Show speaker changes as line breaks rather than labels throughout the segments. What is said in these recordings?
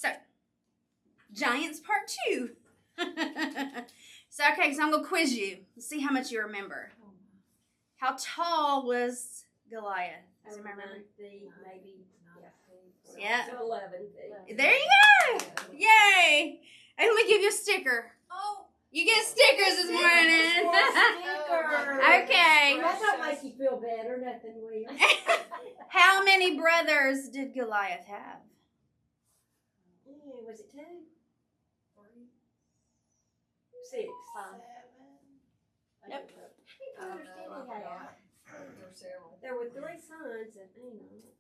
So, Giants Part 2. So I'm going to quiz you. Let's see how much you remember. How tall was Goliath? Does anybody remember?
9 feet, maybe.
Yeah.
11 feet.
There you go. Yay. Hey, let me give you a sticker.
Oh.
You get stickers this morning. Okay.
That don't make you feel better, nothing will.
How many brothers did Goliath have?
Was it 2? 6.
7.
Yep.
How many brothers did he have?
There were several.
There were 3 sons and Enoch.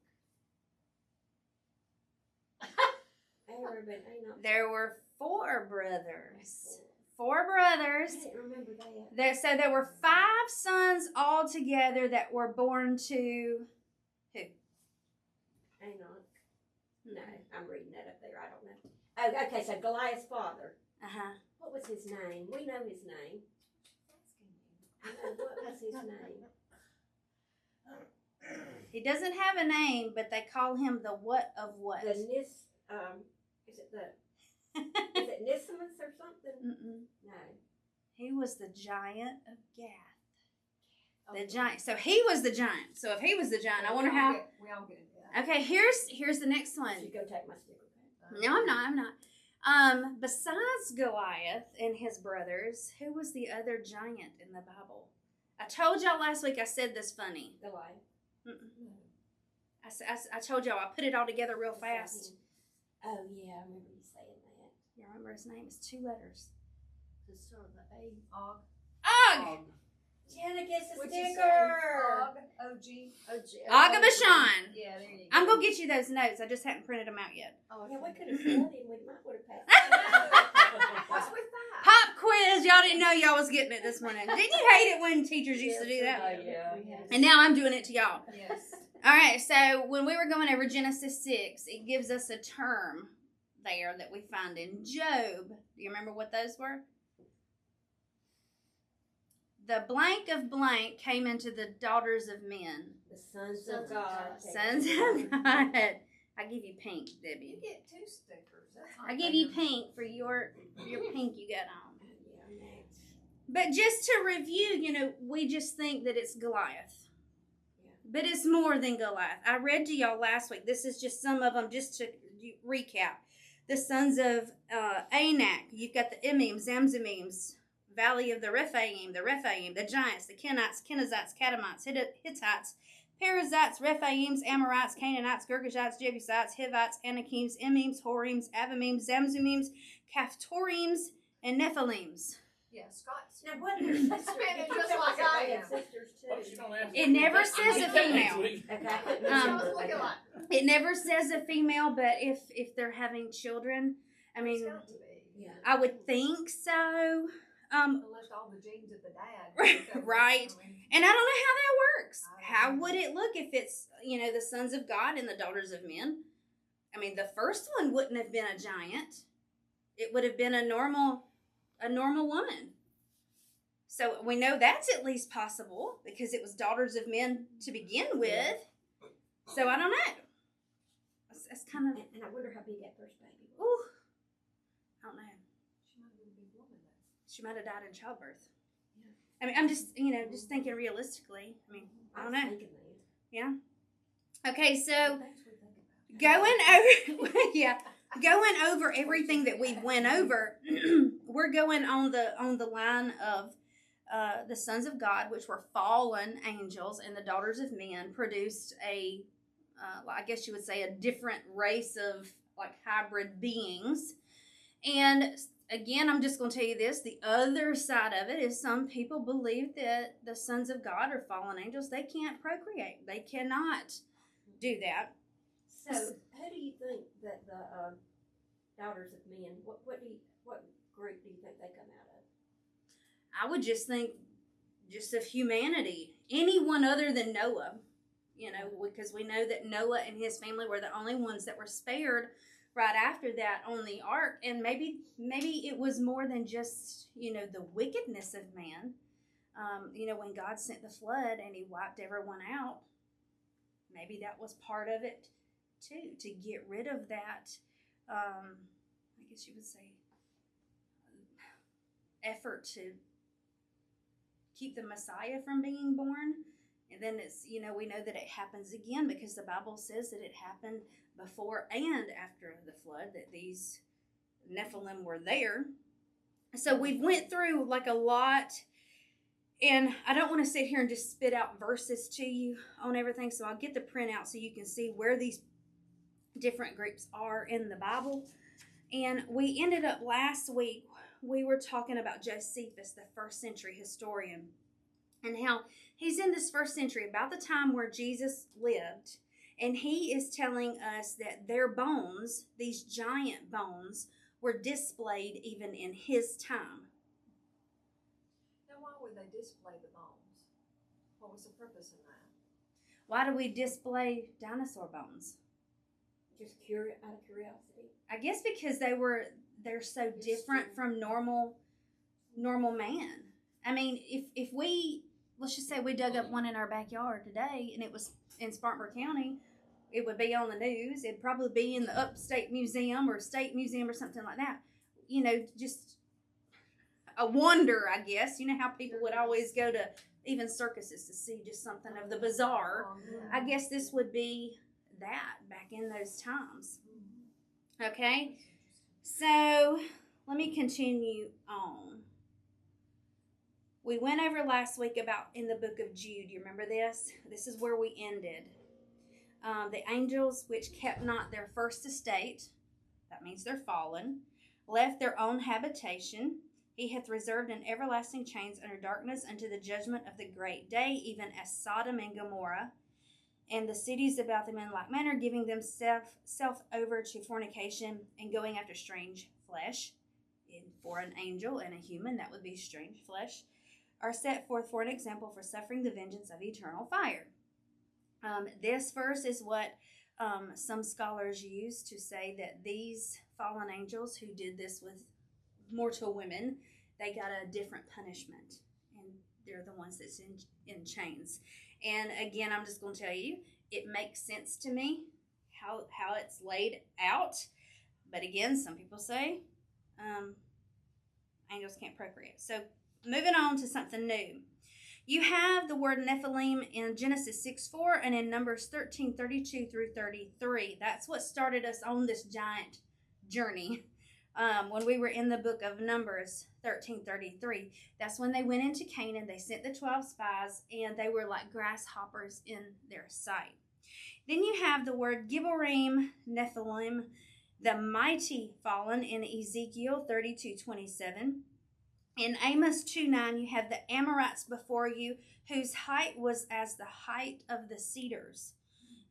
Arab and Enoch.
There were 4 brothers. 4 brothers.
I didn't remember that.
So there were 5 sons altogether that were born to who?
Enoch. No, I'm reading that up there. I don't know. Oh, okay, so Goliath's father.
Uh-huh.
What was his name? We know his name. I know, what was his name?
He doesn't have a name, but they call him the what of what?
The is it Nisimus or something?
Mm-mm.
No.
He was the giant of Gath. The giant. So he was the giant. So if he was the giant, I wonder how.
We all get that.
Okay, here's the next one.
You go take my sticker back.
No, I'm not. Besides Goliath and his brothers, who was the other giant in the Bible? I told y'all last week I said this funny.
Goliath.
Mm-mm. I told y'all I put it all together real fast.
Oh, yeah, I remember you saying that.
You remember his name? It's 2 letters.
The start of the A.
Og.
Og!
Jenna gets a
Which is
sticker.
Og. O-G.
Og of Bashan.
Yeah, there you go.
I'm going to get you those notes. I just haven't printed them out yet.
Oh,
Yeah, we
okay.
could have studied. We might would have passed.
What's with that?
Pop quiz. Y'all didn't know y'all was getting it this morning. Didn't you hate it when teachers used to do that?
Yeah.
And now I'm doing it to y'all.
Yes.
All right, so when we were going over Genesis 6, it gives us a term there that we find in Job. Do you remember what those were? The blank of blank came into the daughters of men.
The sons of God.
Sons of God. I give you pink,
You
Debbie.
get 2 stickers. That's
I
not
give you
fair.
pink for your pink you got on.
Yeah, next.
But just to review, we just think that it's Goliath. But it's more than Goliath. I read to y'all last week. This is just some of them, just to recap. The sons of Anak. You've got the Emim, Zamzamims, Valley of the Rephaim, the Giants, the Kenites, Kenizzites, Kadamites, Hittites, Perizzites, Rephaims, Amorites, Canaanites, Girgashites, Jebusites, Hivites, Anakims, Emims, Horims, Avimims, Zamzumims, Caphtorims, and Nephilims.
Yeah, Scott's.
Now, what their sisters?
Spanish
You
just
told us
like
that
I
they
am.
had sisters too.
It never says a female.
Okay, I couldn't
She
remember.
was looking
Okay.
like.
It never says a female, but if they're having children, I mean,
It's got to be.
Yeah.
I would think so.
Unless all the genes of the dad.
Right. And I don't know how that works.
I don't
How
know.
would it look if it's, the sons of God and the daughters of men? I mean, the first one wouldn't have been a giant. It would have been a normal woman. So we know that's at least possible because it was daughters of men to begin with. So I don't know. That's kind of,
And I wonder how big that first baby was.
ooh, I don't know.
She might be a big woman though.
She might have died in childbirth. I mean, I'm just, just thinking realistically. I mean, I don't
was
know.
thinking that.
Yeah. Okay, so
Thanks for thinking about that.
going over everything that we've went over, we're going on the line of the sons of God, which were fallen angels, and the daughters of men produced I guess you would say, a different race of like hybrid beings. And again, I'm just going to tell you this. The other side of it is some people believe that the sons of God are fallen angels. They can't procreate. They cannot do that.
So, who do you think that the daughters of men? What group do you think they come out of?
I would just think just of humanity. Anyone other than Noah, because we know that Noah and his family were the only ones that were spared right after that on the ark. And maybe it was more than just, the wickedness of man. When God sent the flood and he wiped everyone out, maybe that was part of it too, to get rid of that I guess you would say, effort to keep the Messiah from being born. And then it's, we know that it happens again because the Bible says that it happened before and after the flood, that these Nephilim were there. So we've went through like a lot, and I don't want to sit here and just spit out verses to you on everything. So I'll get the printout so you can see where these different groups are in the Bible. And we ended up last week, we were talking about Josephus, the first century historian, and how he's in this first century, about the time where Jesus lived, and he is telling us that their bones, these giant bones, were displayed even in his time.
Now, why would they display the bones? What was the purpose in that?
Why do we display dinosaur bones?
Just out of curiosity.
I guess because they're so different from normal man. I mean, if we, let's just say we dug up one in our backyard today and it was in Spartanburg County, it would be on the news. It'd probably be in the Upstate Museum or State Museum or something like that. Just a wonder, I guess. You know how people would always go to even circuses to see just something of the bizarre. I guess this would be that back in those times. Okay, so let me continue on. We went over last week about in the book of Jude. You remember this? This is where we ended. The angels which kept not their first estate, that means they're fallen, left their own habitation. He hath reserved in everlasting chains under darkness unto the judgment of the great day, even as Sodom and Gomorrah, and the cities about them in like manner, giving themselves over to fornication and going after strange flesh. And for an angel and a human, that would be strange flesh, are set forth for an example for suffering the vengeance of eternal fire. This verse is what some scholars use to say that these fallen angels who did this with mortal women, they got a different punishment, and they're the ones that's in chains. And again, I'm just going to tell you, it makes sense to me how it's laid out. But again, some people say angels can't procreate. So moving on to something new. You have the word Nephilim in Genesis 6:4 and in Numbers 13:32 through 33. That's what started us on this giant journey. When we were in the book of Numbers 13:33, that's when they went into Canaan. They sent the 12 spies, and they were like grasshoppers in their sight. Then you have the word Gibborim Nephilim, the mighty fallen, in Ezekiel 32:27. In Amos 2:9, you have the Amorites before you, whose height was as the height of the cedars.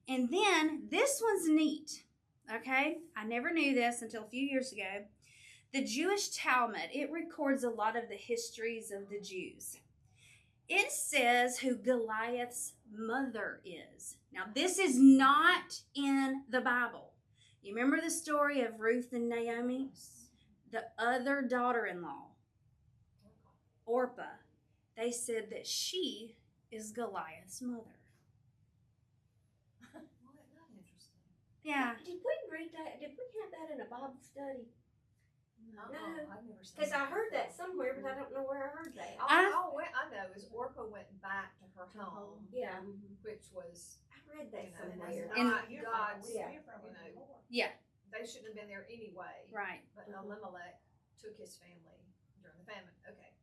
And then this one's neat. Okay, I never knew this until a few years ago. The Jewish Talmud, it records a lot of the histories of the Jews. It says who Goliath's mother is. Now, this is not in the Bible. You remember the story of Ruth and Naomi? The other daughter-in-law, Orpah, they said that she is Goliath's mother.
Well, not interesting.
Yeah.
Did we read that? Did we have that in a Bible study?
No,
No.
I've never seen
Because I
that
heard that
before.
somewhere, but I don't know where I heard that.
All I know is Orpah went back to her home,
Yeah,
which was,
I read that
you know, and
somewhere.
And-
not God's,
Yeah.
you know,
Yeah,
they shouldn't have been there anyway.
right.
But
Mhm.
Elimelech took his family during the famine. Okay.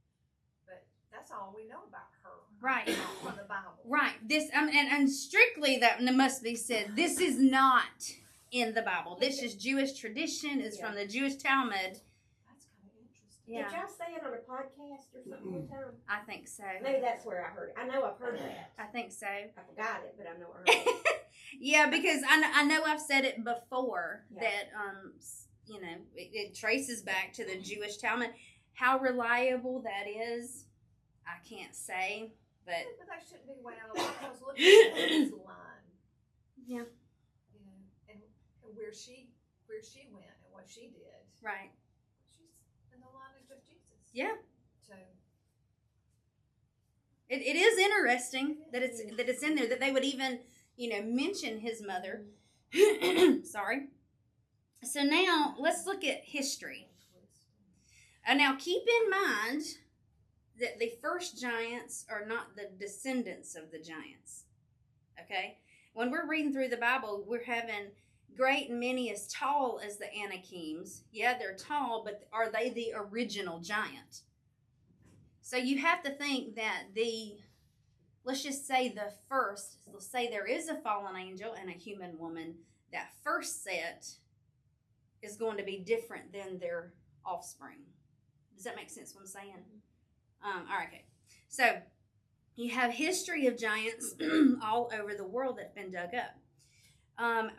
But that's all we know about her.
Right.
From the Bible.
Right. This and strictly that must be said. This is not in the Bible. This is Jewish tradition. It's from the Jewish Talmud.
That's kind of interesting.
Yeah,
Did y'all say it on a podcast or something one time?
I think so.
Maybe that's where I heard it. I know I've heard that.
I think so.
I forgot it, but I know I heard it.
Yeah, because I know I've said it before
Yeah.
that it traces back to the Jewish Talmud. How reliable that is, I can't say, but
But that shouldn't be way out of line. Because look at this line.
yeah,
You know, and where she went and what she did.
right.
She's in the lineage of Jesus.
Yeah.
So
It is interesting that it's in there, that they would even mention his mother. Sorry. So now let's look at history. Now keep in mind that the first giants are not the descendants of the giants. Okay? When we're reading through the Bible, we're having great and many as tall as the Anakims. Yeah, they're tall, but are they the original giant? So you have to think that let's just say let's say there is a fallen angel and a human woman. That first set is going to be different than their offspring. Does that make sense what I'm saying? All right, okay. So you have history of giants all over the world that have been dug up.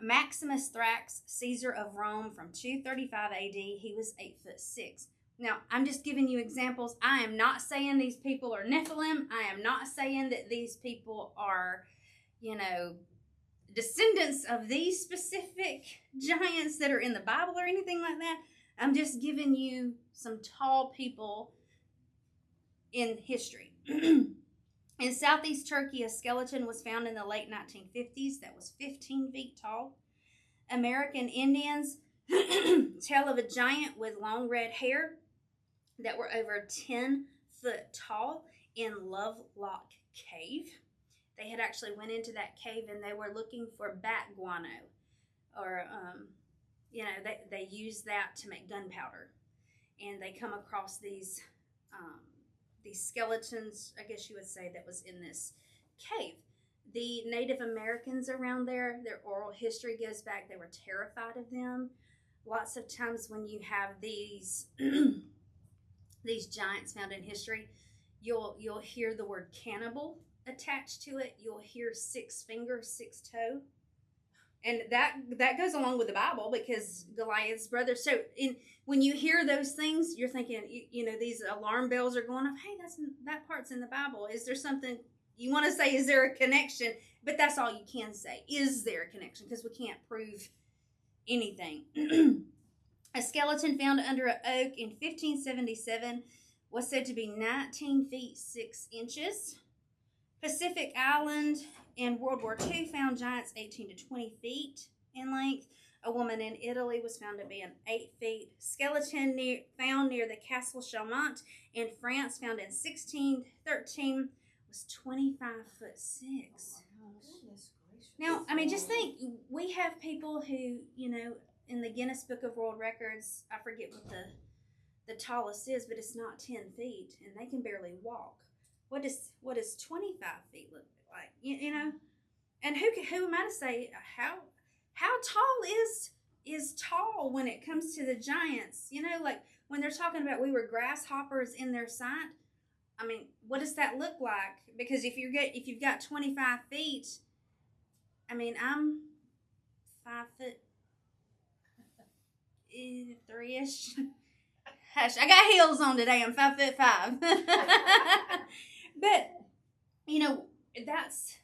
Maximus Thrax, Caesar of Rome from 235 AD, he was 8'6". Now, I'm just giving you examples. I am not saying these people are Nephilim. I am not saying that these people are, descendants of these specific giants that are in the Bible or anything like that. I'm just giving you some tall people in history. In southeast Turkey, a skeleton was found in the late 1950s that was 15 feet tall. American Indians tell of a giant with long red hair that were over 10 foot tall in Lovelock Cave. They had actually went into that cave and they were looking for bat guano, or they use that to make gunpowder, and they come across these skeletons, I guess you would say, that was in this cave. The Native Americans around there, their oral history goes back. They were terrified of them. Lots of times when you have these these giants found in history, you'll hear the word cannibal attached to it. You'll hear 6 finger, 6 toe. And that goes along with the Bible, because Goliath's brother. So when you hear those things, you're thinking, these alarm bells are going off. Hey, that part's in the Bible. Is there something you want to say? Is there a connection? But that's all you can say. Is there a connection? Because we can't prove anything. A skeleton found under an oak in 1577 was said to be 19 feet 6 inches. Pacific Island in World War II found giants 18 to 20 feet in length. A woman in Italy was found to be an 8 feet. Skeleton found near the Castle Chaumont in France, found in 1613, was 25 foot 6. Now, I mean, just think, we have people who, in the Guinness Book of World Records, I forget what the tallest is, but it's not 10 feet, and they can barely walk. What does 25 feet look like? And who am I to say how tall is tall when it comes to the giants? Like when they're talking about we were grasshoppers in their sight. I mean, what does that look like? Because if you've got 25 feet, I mean, I'm 5 foot 3-ish. Hush, I got heels on today. I'm 5'5". But that's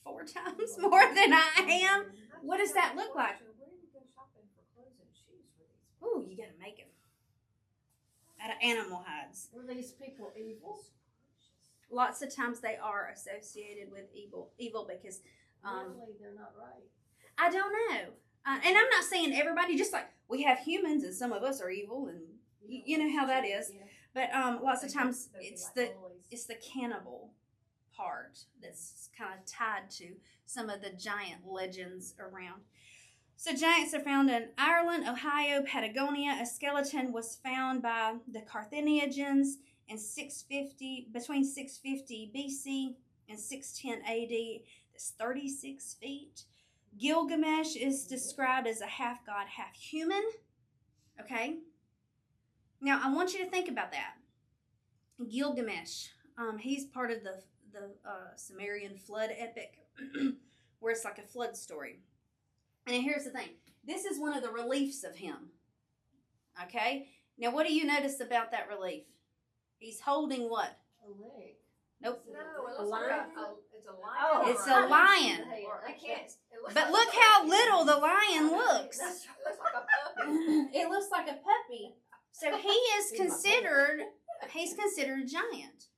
4 times more than I am. What does that look like?
Where do you go shopping for clothes and shoes for these?
Ooh, you gotta make them out of animal hides.
Were these people evil?
Lots of times they are associated with evil because
Really, they're not right.
I don't know. And I'm not saying everybody, just like we have humans and some of us are evil, and you know how that is.
Yeah.
But lots of times it's the cannibal part that's kind of tied to some of the giant legends around. So giants are found in Ireland, Ohio, Patagonia. A skeleton was found by the Carthaginians in between 650 BC and 610 AD. That's 36 feet. Gilgamesh is described as a half god, half human. Okay? Now, I want you to think about that. Gilgamesh, he's part of the Sumerian flood epic, where it's like a flood story. And here's the thing. This is one of the reliefs of him. Okay? Now, what do you notice about that relief? He's holding what?
A leg.
Nope.
No, it
A
looks like
lion?
it's a lion.
Oh,
It's a lion.
I can't. It looks
But
like
look
a
how
puppy.
little the lion looks.
It looks like a puppy.
It looks like a puppy. So he's considered a giant.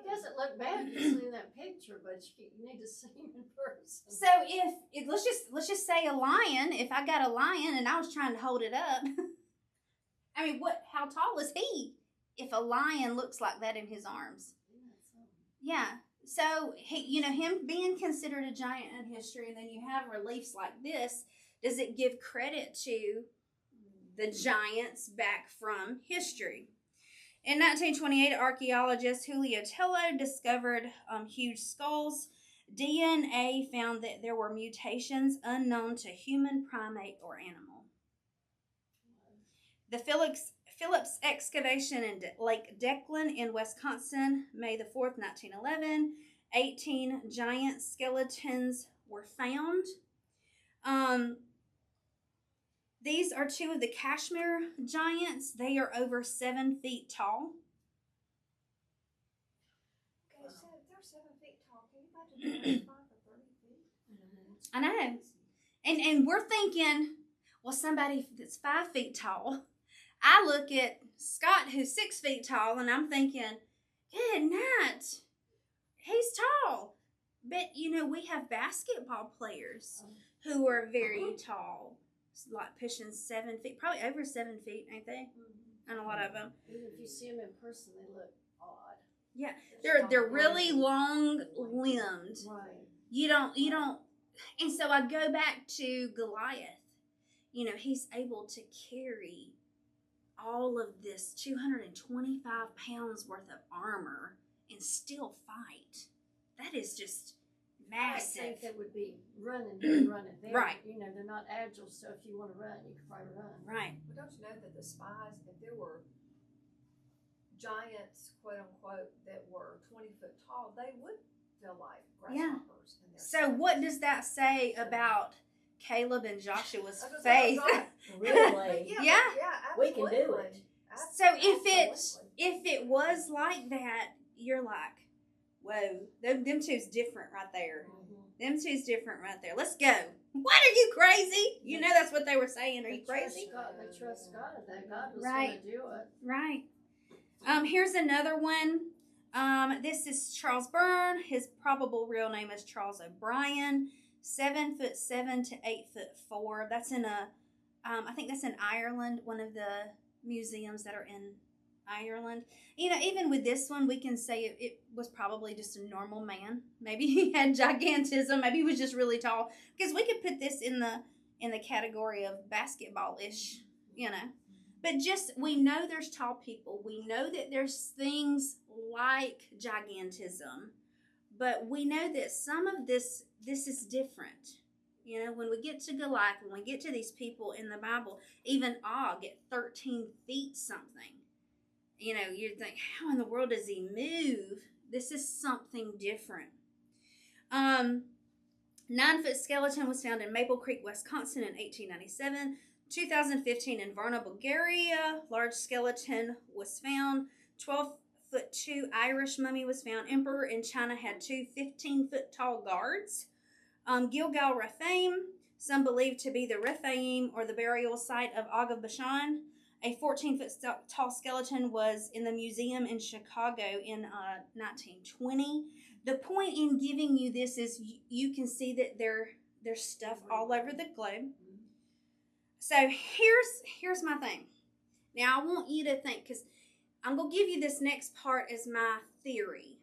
He doesn't look bad just in that picture, but you need to see him in person.
So if let's just say a lion. If I got a lion and I was trying to hold it up, I mean, how tall is he? If a lion looks like that in his arms, yeah. So him being considered a giant in history, and then you have reliefs like this. Does it give credit to the giants back from history? In 1928, archaeologist Julio Tello discovered huge skulls. DNA found that there were mutations unknown to human, primate, or animal. The Phillips excavation in Lake Declan in Wisconsin, May the 4th, 1911, 18 giant skeletons were found. These are two of the Kashmir giants. They are over 7 feet tall.
Okay, so they're 7 feet tall. Can you imagine 25 or 30 feet?
I know. And we're thinking, well, somebody that's 5 feet tall. I look at Scott, who's 6 feet tall, and I'm thinking, good night. He's tall. But, we have basketball players who are very tall. Like pushing 7 feet, probably over 7 feet, ain't they? And a lot of them.
Even if you see them in person, they look odd.
Yeah, they're really long limbed.
Right.
You don't. And so I go back to Goliath. He's able to carry all of this 225 pounds worth of armor and still fight. That is just massive.
I think they would be running there.
Right.
They're not agile, so if you want to run, you can probably run.
Right.
But don't you know that the spies, if there were giants, quote unquote, that were 20 foot tall, they would feel like grasshoppers. Yeah.
So what does that say about Caleb and Joshua's faith?
Really?
Yeah.
We can do it.
So if it was like that, you're like, whoa, them two's different right there.
Mm-hmm.
Them two's different right there. Let's go. What, are you crazy? That's what they were saying. Are you crazy?
They trust God that God was
Right.
going to do it.
Right. Here's another one. This is Charles Byrne. His probable real name is Charles O'Brien. 7'7" to 8'4". That's in I think that's in Ireland, one of the museums that are in Ireland. Even with this one, we can say it was probably just a normal man. Maybe he had gigantism. Maybe he was just really tall. Because we could put this in the category of basketball-ish, But we know there's tall people. We know that there's things like gigantism. But we know that some of this is different. When we get to Goliath, when we get to these people in the Bible, even Og at 13 feet something. You think, how in the world does he move? This is something different. 9-foot skeleton was found in Maple Creek, Wisconsin in 1897. 2015 in Varna, Bulgaria, large skeleton was found. 12'2" Irish mummy was found. Emperor in China had 2 15-foot tall guards. Gilgal Rephaim, some believe to be the Rephaim or the burial site of Og of Bashan. A 14-foot tall skeleton was in the museum in Chicago in 1920. The point in giving you this is you can see that there's stuff all over the globe. So here's my thing. Now I want you to think, because I'm going to give you this next part as my theory.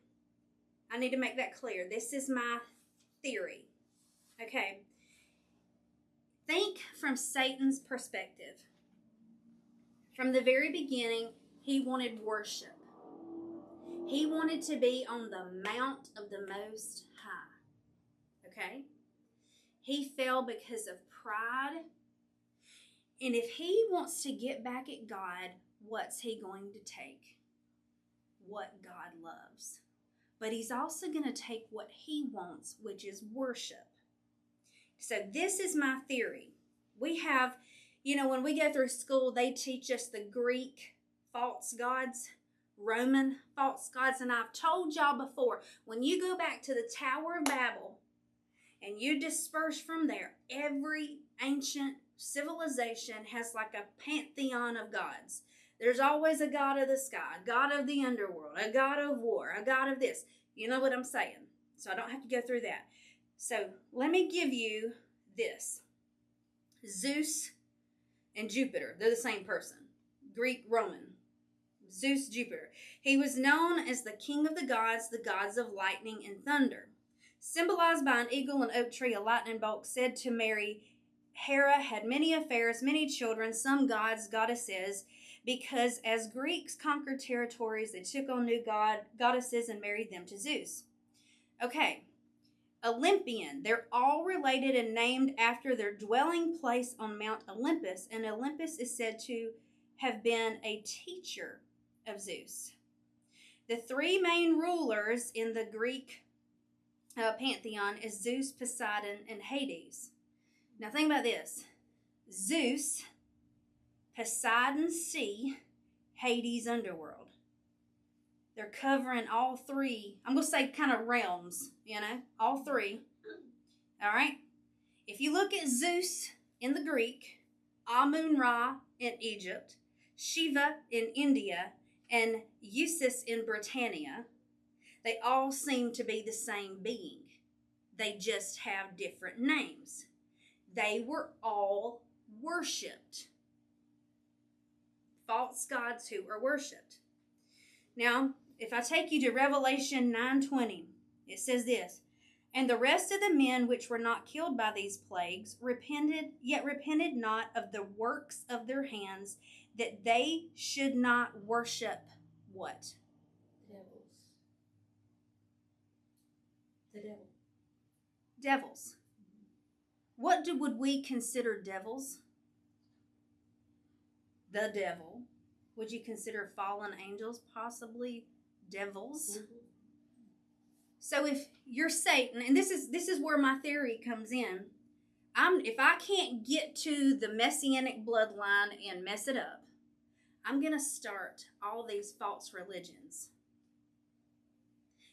I need to make that clear. This is my theory. Okay. Think from Satan's perspective. From the very beginning, he wanted worship. He wanted to be on the mount of the Most High. Okay? He fell because of pride. And if he wants to get back at God, what's he going to take? What God loves. But he's also going to take what he wants, which is worship. So this is my theory. We have, when we go through school, they teach us the Greek false gods, Roman false gods. And I've told y'all before, when you go back to the Tower of Babel and you disperse from there, every ancient civilization has like a pantheon of gods. There's always a god of the sky, a god of the underworld, a god of war, a god of this. You know what I'm saying? So I don't have to go through that. So let me give you this. Zeus and Jupiter, they're the same person. Greek, Roman. Zeus, Jupiter. He was known as the king of the gods of lightning and thunder. Symbolized by an eagle, an oak tree, a lightning bolt, said to Mary, Hera had many affairs, many children, some gods, goddesses, because as Greeks conquered territories, they took on new goddesses and married them to Zeus. Okay, Olympian. They're all related and named after their dwelling place on Mount Olympus, and Olympus is said to have been a teacher of Zeus. The three main rulers in the Greek pantheon is Zeus, Poseidon, and Hades. Now think about this. Zeus, Poseidon sea, Hades underworld. They're covering all three, I'm going to say kind of realms, all three. All right? If you look at Zeus in the Greek, Amun-Ra in Egypt, Shiva in India, and Isis in Britannia, they all seem to be the same being. They just have different names. They were all worshipped. False gods who are worshipped. Now, if I take you to Revelation 9:20, it says this, and the rest of the men which were not killed by these plagues repented not of the works of their hands, that they should not worship what?
The devil.
Devils. What would we consider devils? The devil. Would you consider fallen angels possibly devils?
Mm-hmm.
So if you're Satan, and this is where my theory comes in, if I can't get to the messianic bloodline and mess it up, I'm going to start all these false religions.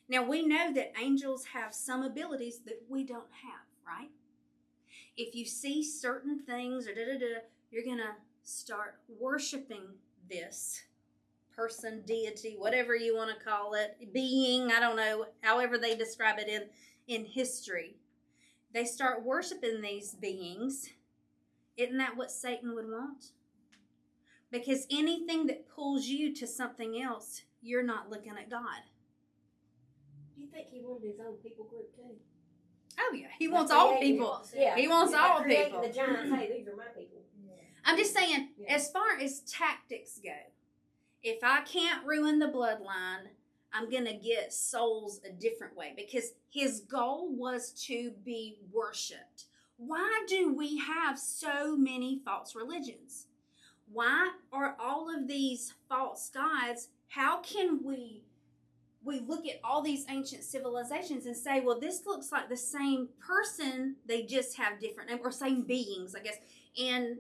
Now we know that angels have some abilities that we don't have, right? If you see certain things or you're going to start worshiping this person, deity, whatever you want to call it, being, I don't know, however they describe it in history. They start worshiping these beings. Isn't that what Satan would want? Because anything that pulls you to something else, you're not looking at God.
Do you think he wanted his own people group too?
Oh yeah, he wants all people.
Yeah.
He wants all people.
The giants, hey, these are my people.
Yeah.
I'm just saying,
Yeah.
as far as tactics go, if I can't ruin the bloodline, I'm going to get souls a different way, because his goal was to be worshipped. Why do we have so many false religions? Why are all of these false gods? How can we look at all these ancient civilizations and say, well, this looks like the same person, they just have different names, or same beings, I guess. And,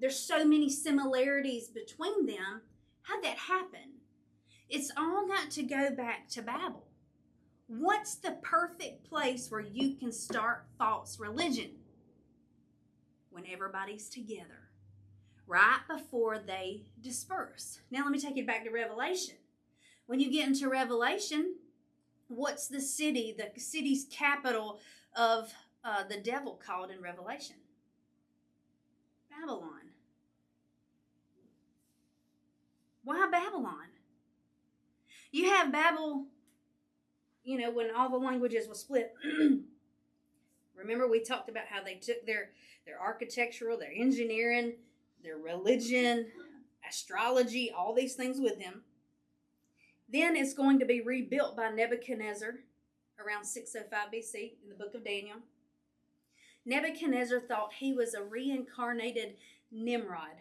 there's so many similarities between them. How'd that happen? It's all got to go back to Babel. What's the perfect place where you can start false religion? When everybody's together, right before they disperse. Now let me take it back to Revelation. When you get into Revelation, what's the city's capital of the devil called in Revelation? Babylon. Why Babylon? You have Babel, when all the languages were split. Remember we talked about how they took their architectural, their engineering, their religion, astrology, all these things with them. Then it's going to be rebuilt by Nebuchadnezzar around 605 BC in the book of Daniel. Nebuchadnezzar thought he was a reincarnated Nimrod.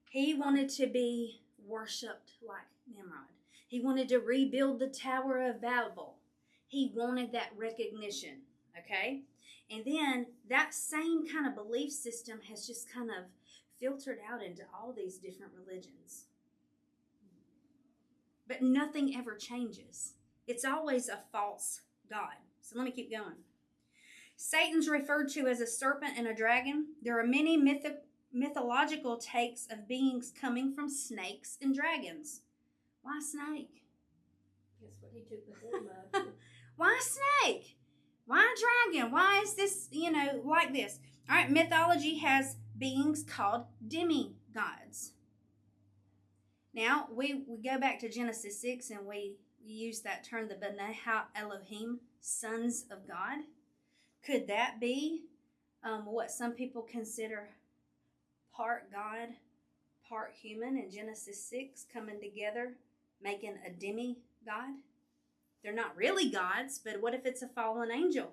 He wanted to be worshipped like Nimrod. He wanted to rebuild the Tower of Babel. He wanted that recognition, okay? And then that same kind of belief system has just kind of filtered out into all these different religions. But nothing ever changes. It's always a false god. So let me keep going. Satan's referred to as a serpent and a dragon. There are many mythological takes of beings coming from snakes and dragons. Why snake?
That's what he took the form of.
Why snake? Why dragon? Why is this, like this? All right, mythology has beings called demigods. Now, we go back to Genesis 6 and we use that term, the B'nai Elohim, sons of God. Could that be what some people consider part God, part human in Genesis 6 coming together, making a demigod? They're not really gods, but what if it's a fallen angel?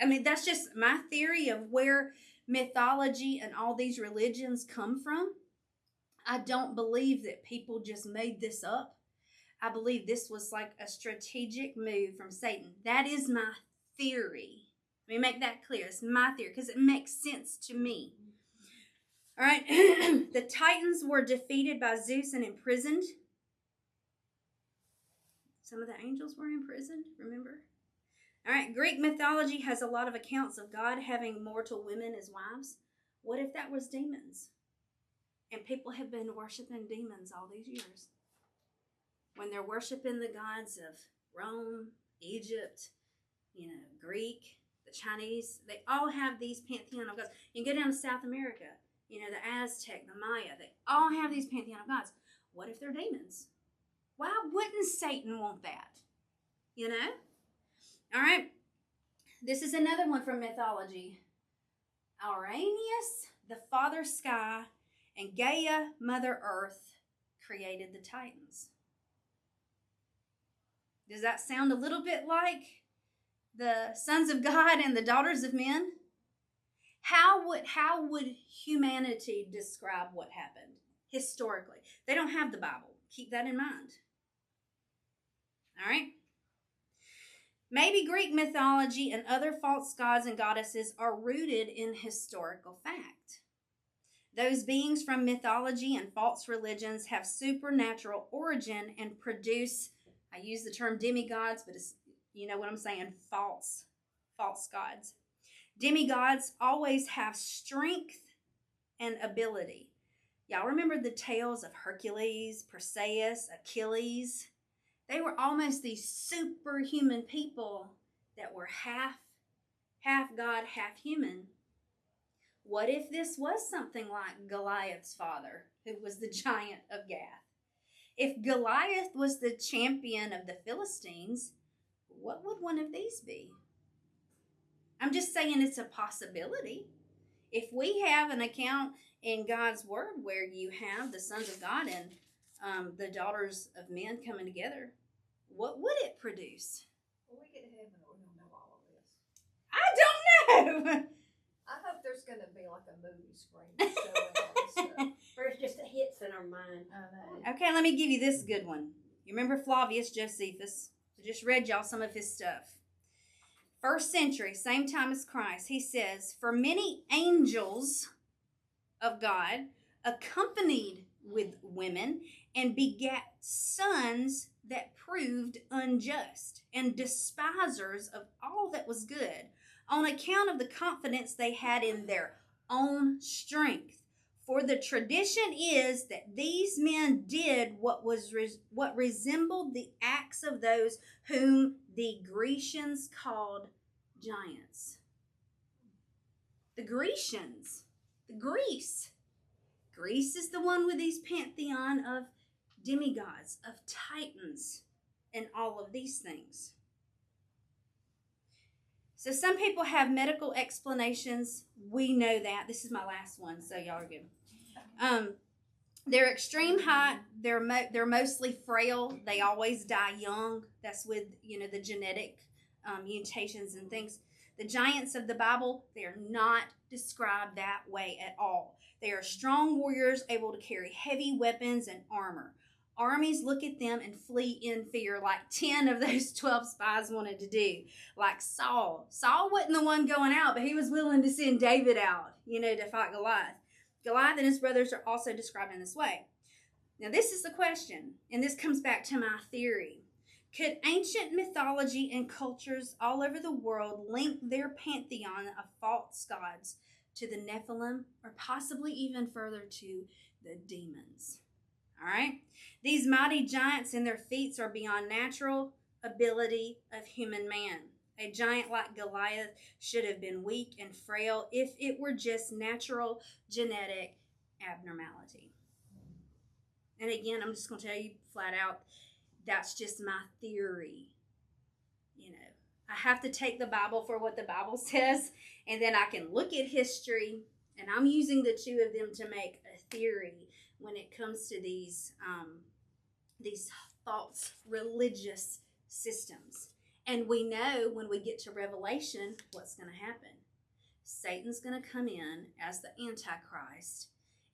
I mean, that's just my theory of where mythology and all these religions come from. I don't believe that people just made this up. I believe this was like a strategic move from Satan. That is my theory. Let me make that clear. It's my theory because it makes sense to me. All right. The Titans were defeated by Zeus and imprisoned. Some of the angels were imprisoned, remember? All right. Greek mythology has a lot of accounts of God having mortal women as wives. What if that was demons? And people have been worshiping demons all these years. When they're worshiping the gods of Rome, Egypt, Greek, the Chinese, they all have these pantheon of gods. You can go down to South America, the Aztec, the Maya, they all have these pantheon of gods. What if they're demons? Why wouldn't Satan want that? All right. This is another one from mythology. Uranus, the father sky, and Gaia, Mother Earth, created the Titans. Does that sound a little bit like the sons of God and the daughters of men? How would humanity describe what happened historically? They don't have the Bible. Keep that in mind. All right? Maybe Greek mythology and other false gods and goddesses are rooted in historical fact. Those beings from mythology and false religions have supernatural origin and produce, I use the term demigods, but it's, you know what I'm saying, false gods. Demigods always have strength and ability. Y'all remember the tales of Hercules, Perseus, Achilles? They were almost these superhuman people that were half God, half human. What if this was something like Goliath's father, who was the giant of Gath? If Goliath was the champion of the Philistines, what would one of these be? I'm just saying it's a possibility. If we have an account in God's word where you have the sons of God and the daughters of men coming together, what would it produce?
When we get to heaven, we're going to know all of this.
I don't know.
I hope there's going to be like a movie screen showing all this stuff.
Or it's just hits in our mind.
I know.
Okay, let me give you this good one. You remember Flavius Josephus? I just read y'all some of his stuff. 1st century, same time as Christ, he says, for many angels of God accompanied with women and begat sons that proved unjust and despisers of all that was good, on account of the confidence they had in their own strength. For the tradition is that these men did what resembled the acts of those whom the Grecians called giants. The Grecians, Greece is the one with these pantheon of demigods, of titans, and all of these things. So some people have medical explanations. We know that. This is my last one, so y'all are good. They're extreme height. They're mostly frail. They always die young. That's with the genetic mutations and things. The giants of the Bible, they are not described that way at all. They are strong warriors able to carry heavy weapons and armor. Armies look at them and flee in fear, like 10 of those 12 spies wanted to do. Like Saul. Saul wasn't the one going out, but he was willing to send David out, to fight Goliath. Goliath and his brothers are also described in this way. Now, this is the question, and this comes back to my theory. Could ancient mythology and cultures all over the world link their pantheon of false gods to the Nephilim, or possibly even further to the demons. All right? These mighty giants and their feats are beyond natural ability of human man. A giant like Goliath should have been weak and frail if it were just natural genetic abnormality. And again, I'm just going to tell you flat out, that's just my theory. You know, I have to take the Bible for what the Bible says, and then I can look at history, and I'm using the two of them to make a theory when it comes to these false religious systems. And we know when we get to Revelation what's going to happen. Satan's going to come in as the Antichrist,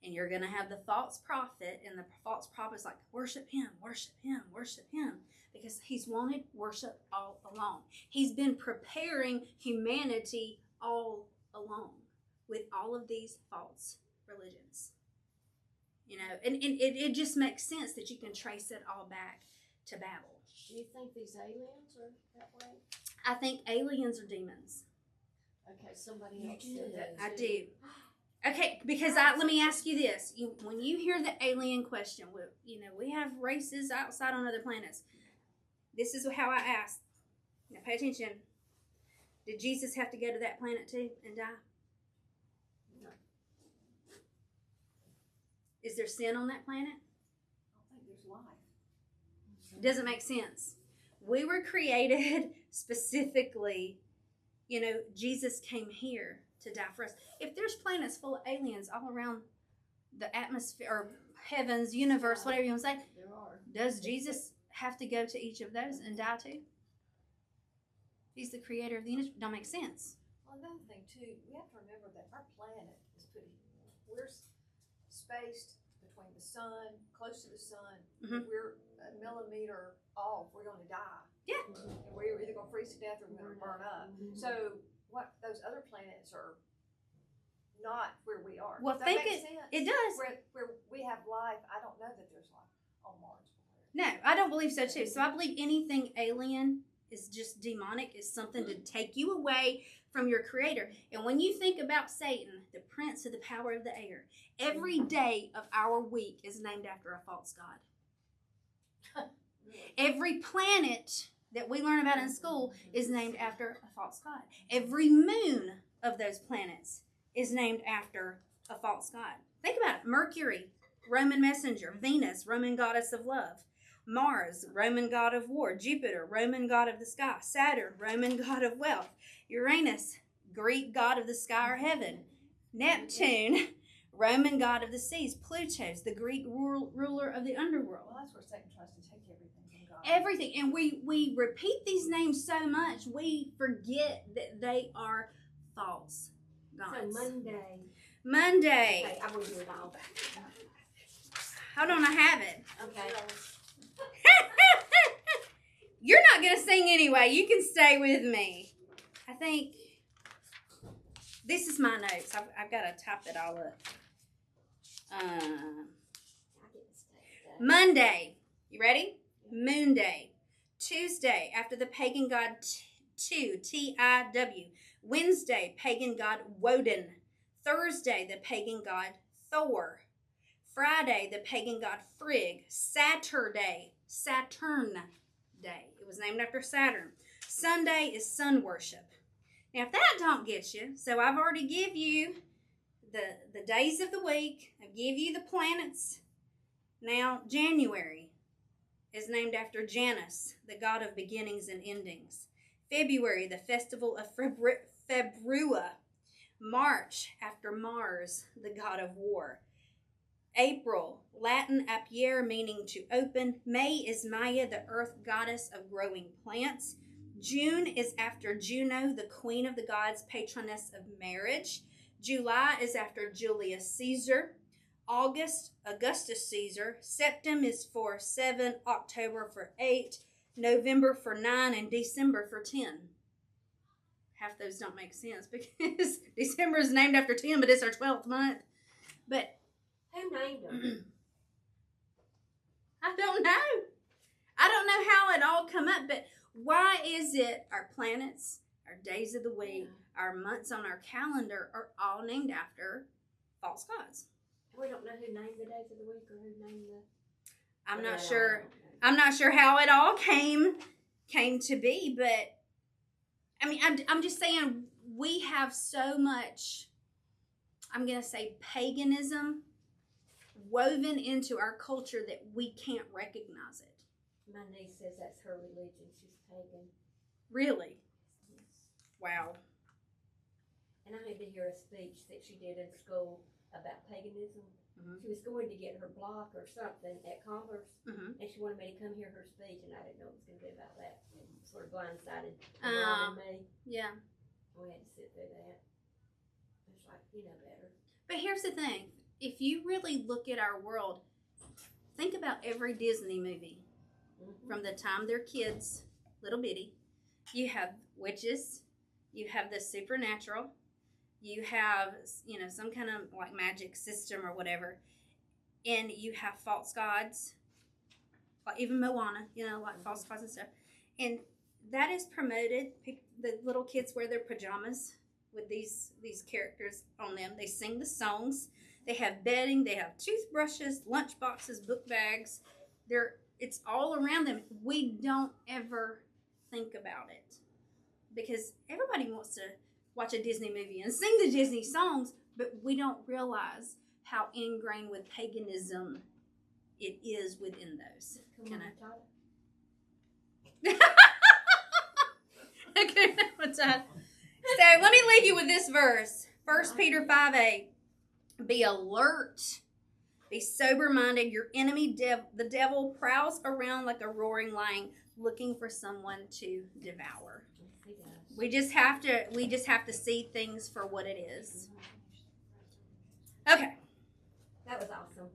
and you're going to have the false prophet, and the false prophet's like, worship him, worship him, worship him, because he's wanted worship all along. He's been preparing humanity all along with all of these false religions. You know, and it just makes sense that you can trace it all back to Babel.
Do you think these aliens are that way?
I think aliens are demons.
Okay, somebody
You
else
do.
said that.
I
too.
do. Okay, because let me ask you this. When you hear the alien question, we have races outside on other planets. This is how I ask. Now pay attention. Did Jesus have to go to that planet too and die?
No.
Is there sin on that planet?
I don't think there's life.
It doesn't make sense. We were created specifically, Jesus came here to die for us. If there's planets full of aliens all around the atmosphere or heavens, universe, whatever you want to say,
There are.
does Jesus have to go to each of those and die too? He's the creator of the universe. Don't make sense.
Well, another thing too, we have to remember that our planet is we're spaced between the sun, close to the sun.
Mhm.
If we're a millimeter off, we're going to die.
Yeah.
And we're either going to freeze to death or we're going to burn up. So what those other planets are not where we are.
Well,
Does that
think
make sense?
It does.
Where we have life, I don't know that there's life on Mars.
No, I don't believe so too. So I believe anything alien is just demonic, is something to take you away from your creator. And when you think about Satan, the prince of the power of the air, every day of our week is named after a false god. Every planet that we learn about in school is named after a false god. Every moon of those planets is named after a false god. Think about it. Mercury, Roman messenger. Venus, Roman goddess of love. Mars, Roman god of war. Jupiter, Roman god of the sky. Saturn, Roman god of wealth. Uranus, Greek god of the sky or heaven. Neptune, Roman god of the seas. Pluto's the Greek ruler of the underworld.
Well, that's where Satan tries to take everything from God.
Everything. And we repeat these names so much, we forget that they are false gods.
So Monday.
Monday.
Okay, I will do it all.
Hold on, I have it.
Okay.
You're not going to sing anyway. You can stay with me. I think this is my notes. I've got to type it all up.
I get to stay today.
Monday. You ready? Moon Day. Tuesday, after the pagan god T-I-W. Wednesday, pagan god Woden. Thursday, the pagan god Thor. Friday, the pagan god Frigg. Saturday, Saturn Day. It was named after Saturn. Sunday is sun worship. Now, if that don't get you, so I've already give you the days of the week. I give you the planets. Now, January is named after Janus, the god of beginnings and endings. February, the festival of Februa. March, after Mars, the god of war. April, Latin apiere, meaning to open. May is Maya, the earth goddess of growing plants. June is after Juno, the queen of the gods, patroness of marriage. July is after Julius Caesar. August, Augustus Caesar. September is for 7, October for 8, November for 9, and December for 10. Half those don't make sense because December is named after 10, but it's our 12th month. But
Who named them?
I don't know. I don't know how it all come up, but why is it our planets, our our days of the week, our months on our calendar are all named after false gods.
We don't know who named the days of the week or who named the.
I'm not
Yeah,
sure.
I don't know.
I'm not sure how it all came to be, but I mean, I'm just saying we have so much, I'm going to say, paganism woven into our culture that we can't recognize it.
My niece says that's her religion. She's pagan.
Really?
Yes.
Wow.
And I had to hear a speech that she did in school about paganism.
Mhm.
She was going to get her block or something at Converse,
Mhm.
and she wanted me to come hear her speech, and I didn't know it was going to be about that. It sort of blindsided
Oh.
my mom and me.
Yeah.
We had to sit through that. It's like, you know better.
But here's the thing. If you really look at our world, think about every Disney movie.
Mm-hmm.
From the time they're kids, little bitty, you have witches, you have the supernatural, you have, you know, some kind of like magic system or whatever, and you have false gods, like even Moana, you know, like false gods and stuff, and that is promoted. The little kids wear their pajamas with these characters on them. They sing the songs. They have bedding. They have toothbrushes, lunch boxes, book bags. It's all around them. We don't ever think about it because everybody wants to watch a Disney movie and sing the Disney songs, but we don't realize how ingrained with paganism it is within those.
Come on, Tyler.
Okay, so let me leave you with this verse. 1 Peter 5:8. Be alert. Be sober-minded. Your enemy, the devil, prowls around like a roaring lion, looking for someone to devour.
Yes, he does.
We just have to see things for what it is.
Mhm.
Okay.
That was awesome.